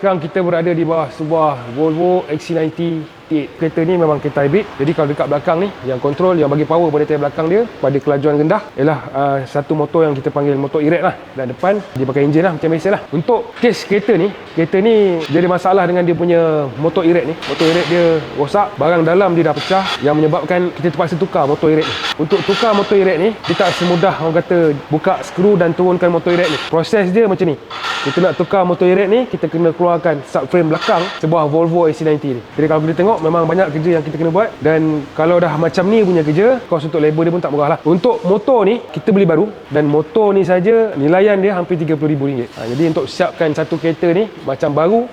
Sekarang kita berada di bawah sebuah Volvo XC90 T8. Kereta ni memang kereta hybrid. Jadi kalau dekat belakang ni, yang kontrol, yang bagi power pada tayar belakang dia pada kelajuan rendah ialah satu motor yang kita panggil motor e-rack lah. Dan depan dia pakai enjin lah macam biasa lah. Untuk kes kereta ni dia ada masalah dengan dia punya motor e-rack ni. Motor e-rack dia rosak, barang dalam dia dah pecah yang menyebabkan kita terpaksa tukar motor e-rack ni. Untuk tukar motor e-rack ni, dia tak semudah orang kata buka skru dan turunkan motor e-rack ni. Proses dia macam ni. Kita nak tukar motor e-rack ni, kita kena keluarkan subframe belakang sebuah Volvo XC90 ni. Jadi kalau kita tengok memang banyak kerja yang kita kena buat, dan kalau dah macam ni punya kerja, kos untuk labor dia pun tak murah lah. Untuk motor ni kita beli baru, dan motor ni saja nilaian dia hampir RM30,000. Jadi untuk siapkan satu kereta ni macam baru,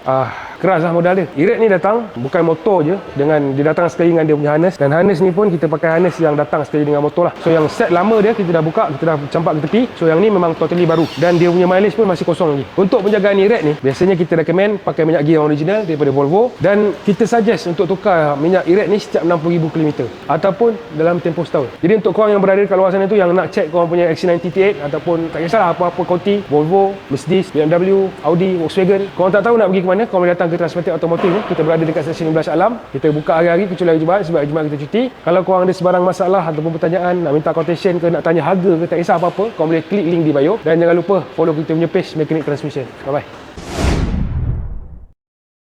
keras lah modal dia. E-rack ni datang bukan motor je, dengan dia datang sekali dengan dia punya harness, dan harness ni pun kita pakai harness yang datang sekali dengan motor lah. So yang set lama dia kita dah buka, kita dah campak ke tepi. So yang ni memang totally baru, dan dia punya mileage pun masih kosong lagi. Untuk penjagaan e-rack ni biasanya kita recommend pakai minyak gear original daripada Volvo, dan kita suggest untuk tukar minyak e-rack ni setiap 60,000 km ataupun dalam tempoh setahun. Jadi untuk korang yang berada dekat luar sana tu, yang nak check korang punya XC90 T8 ataupun tak kisahlah apa-apa konti, Volvo, Mercedes, BMW, Audi, Volkswagen, korang tak tahu nak pergi ke mana, korang boleh datang ke Transmetik Automotive ni. Kita berada dekat stesen 15 Alam. Kita buka hari-hari kecuali hari Jumaat, sebab hari Jumaat kita cuti. Kalau korang ada sebarang masalah ataupun pertanyaan, nak minta quotation ke, nak tanya harga ke, tak kisah apa-apa, korang boleh klik link di bio, dan jangan lupa follow kita punya page Mechanic Transmission. Bye bye.